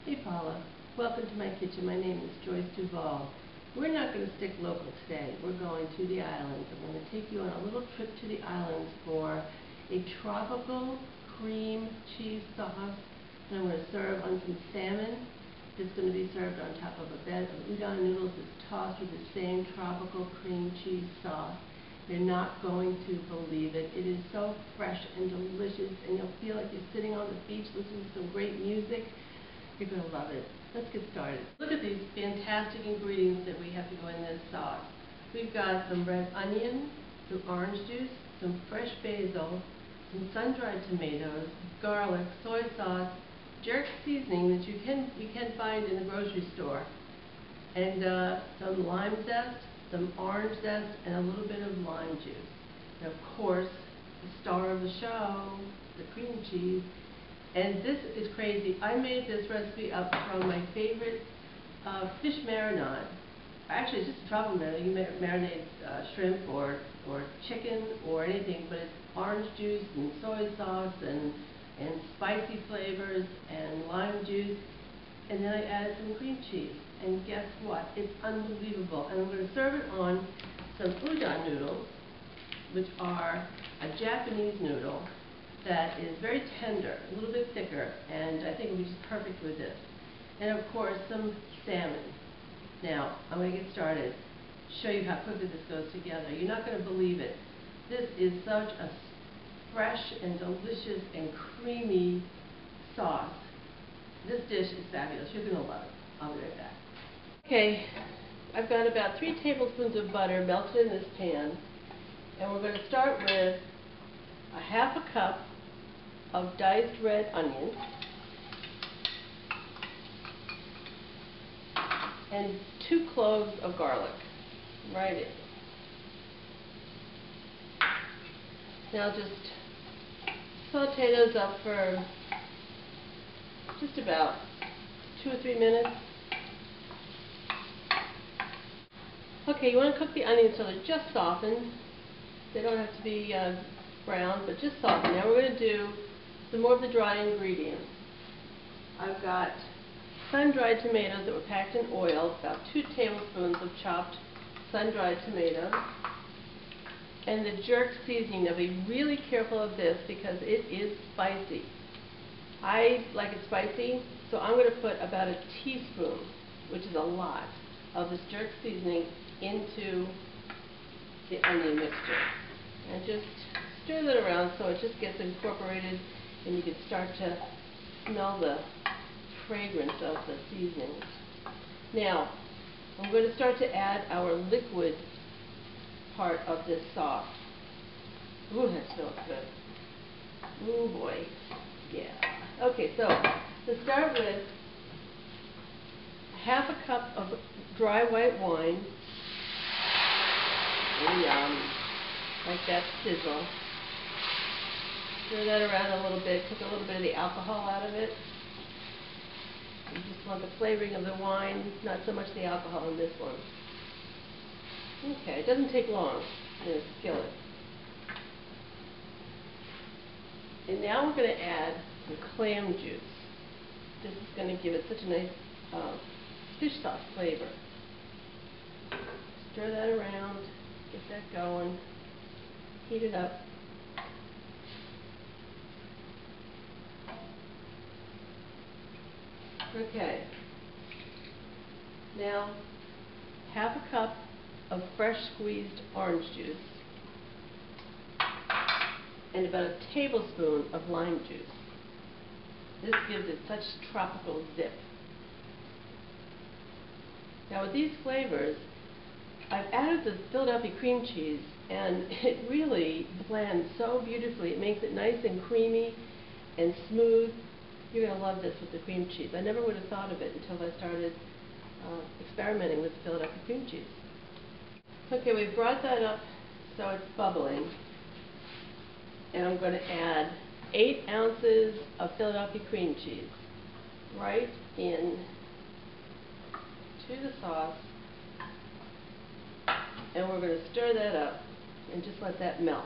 Hey Paula, welcome to my kitchen. My name is Joyce Duvall. We're not going to stick local today. We're going to the islands. I'm going to take you on a little trip to the islands for a tropical cream cheese sauce. And I'm going to serve on some salmon. It's going to be served on top of a bed of udon noodles that's tossed with the same tropical cream cheese sauce. You're not going to believe it. It is so fresh and delicious, and you'll feel like you're sitting on the beach listening to some great music. You're going to love it. Let's get started. Look at these fantastic ingredients that we have to go in this sauce. We've got some red onion, some orange juice, some fresh basil, some sun-dried tomatoes, garlic, soy sauce, jerk seasoning that you can find in the grocery store, and some lime zest, some orange zest, and a little bit of lime juice. And of course, the star of the show, the cream cheese. And this is crazy. I made this recipe up from my favorite fish marinade. Actually, it's just a tropical marinade. You marinate shrimp or chicken or anything, but it's orange juice and soy sauce and spicy flavors and lime juice. And then I added some cream cheese. And guess what? It's unbelievable. And I'm going to serve it on some udon noodles, which are a Japanese noodle that is very tender, a little bit thicker, and I think it will be just perfect with this. And of course, some salmon. Now, I'm going to get started, show you how quickly this goes together. You're not going to believe it. This is such a fresh and delicious and creamy sauce. This dish is fabulous. You're going to love it. I'll be right back. Okay, I've got about 3 tablespoons of butter melted in this pan, and we're going to start with a half a cup of diced red onion and 2 cloves of garlic. Right in. Now just saute those up for just about 2 or 3 minutes. Okay, you want to cook the onions so they're just softened. They don't have to be brown, but just softened. Now we're going to do some more of the dry ingredients. I've got sun-dried tomatoes that were packed in oil, about 2 tablespoons of chopped sun-dried tomatoes, and the jerk seasoning. Now be really careful of this because it is spicy. I like it spicy, so I'm going to put about a teaspoon, which is a lot, of this jerk seasoning into the onion mixture. And just stir that around so it just gets incorporated and you can start to smell the fragrance of the seasonings. Now, I'm going to start to add our liquid part of this sauce. Ooh, that smells good. Ooh boy. Yeah. Okay, so to start with, half a cup of dry white wine. Oh, yum. Like that sizzle. Stir that around a little bit, take a little bit of the alcohol out of it. You just want the flavoring of the wine, not so much the alcohol in this one. Okay, it doesn't take long in a skillet. And now we're going to add some clam juice. This is going to give it such a nice fish sauce flavor. Stir that around, get that going, heat it up. Okay, now half a cup of fresh squeezed orange juice and about a tablespoon of lime juice. This gives it such tropical zip. Now with these flavors, I've added the Philadelphia cream cheese, and it really blends so beautifully. It makes it nice and creamy and smooth. You're going to love this with the cream cheese. I never would have thought of it until I started experimenting with Philadelphia cream cheese. Okay, we've brought that up so it's bubbling, and I'm going to add 8 ounces of Philadelphia cream cheese right in to the sauce, and we're going to stir that up and just let that melt.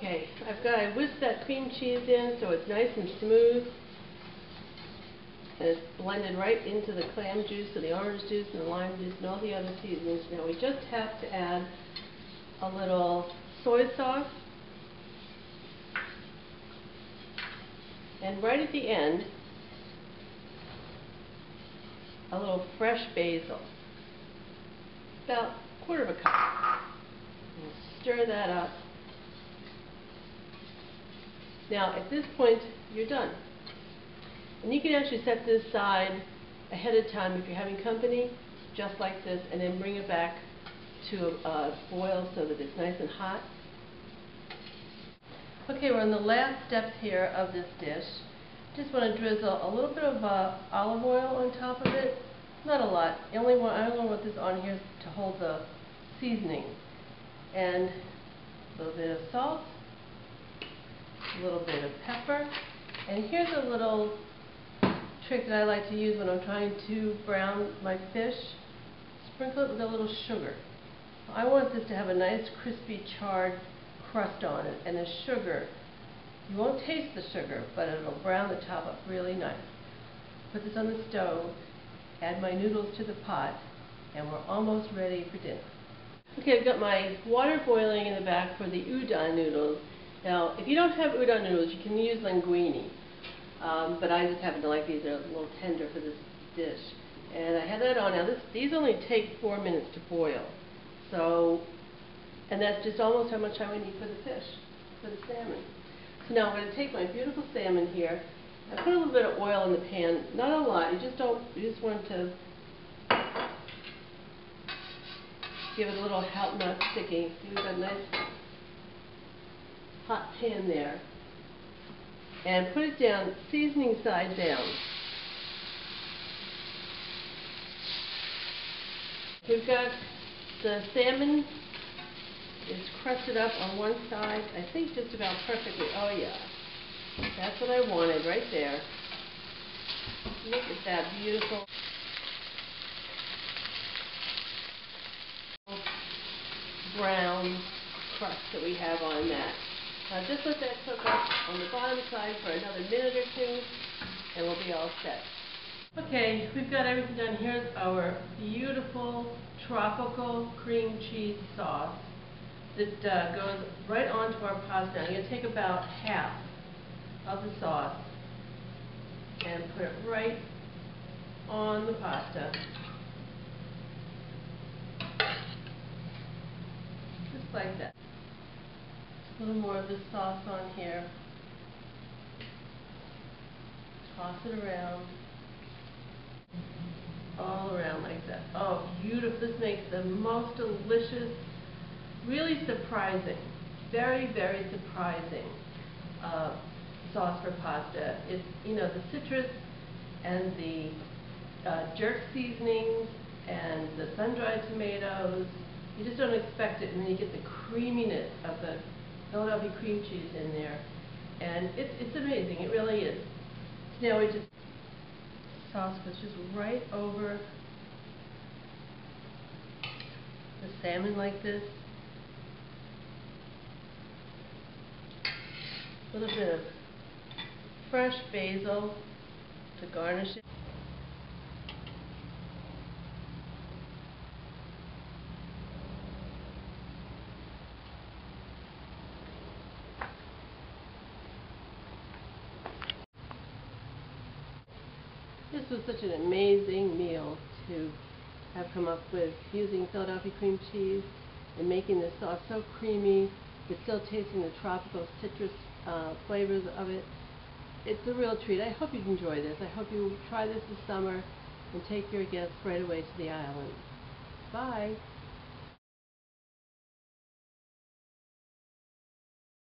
Okay, I whisked that cream cheese in so it's nice and smooth. And it's blended right into the clam juice and the orange juice and the lime juice and all the other seasonings. Now we just have to add a little soy sauce. And right at the end, a little fresh basil. About a quarter of a cup. And stir that up. Now at this point, you're done. And you can actually set this aside ahead of time if you're having company, just like this, and then bring it back to a boil so that it's nice and hot. Okay, we're on the last steps here of this dish. Just want to drizzle a little bit of olive oil on top of it. Not a lot. I only want this on here to hold the seasoning. And a little bit of salt, a little bit of pepper, and here's a little trick that I like to use when I'm trying to brown my fish. Sprinkle it with a little sugar. I want this to have a nice crispy charred crust on it, and the sugar, you won't taste the sugar, but it'll brown the top up really nice. Put this on the stove, add my noodles to the pot, and we're almost ready for dinner. Okay, I've got my water boiling in the back for the udon noodles. Now, if you don't have udon noodles, you can use linguine. But I just happen to like these. They're a little tender for this dish. And I have that on. Now, these only take 4 minutes to boil. So, and that's just almost how much time I need for the fish, for the salmon. So now I'm going to take my beautiful salmon here. I put a little bit of oil in the pan. Not a lot. You just want to give it a little help not sticking. See, we've got a nice hot pan there. And put it down, seasoning side down. We've got the salmon is crusted up on one side, I think just about perfectly. Oh yeah, that's what I wanted right there. Look at that beautiful brown crust that we have on that. Now just let that cook up on the bottom side for another minute or two, and we'll be all set. Okay, we've got everything done. Here's our beautiful tropical cream cheese sauce that goes right onto our pasta. I'm going to take about half of the sauce and put it right on the pasta. Just like that. A little more of this sauce on here. Toss it around. All around like that. Oh, beautiful. This makes the most delicious, really surprising, very, very surprising sauce for pasta. It's, you know, the citrus and the jerk seasonings and the sun-dried tomatoes. You just don't expect it, and then you get the creaminess of the Philadelphia cream cheese in there, and it's amazing. It really is. So now we just sauce goes just right over the salmon like this. A little bit of fresh basil to garnish it. This was such an amazing meal to have come up with, using Philadelphia cream cheese and making this sauce so creamy, but still tasting the tropical citrus flavors of it. It's a real treat. I hope you'd enjoy this. I hope you try this summer and take your guests right away to the island. Bye.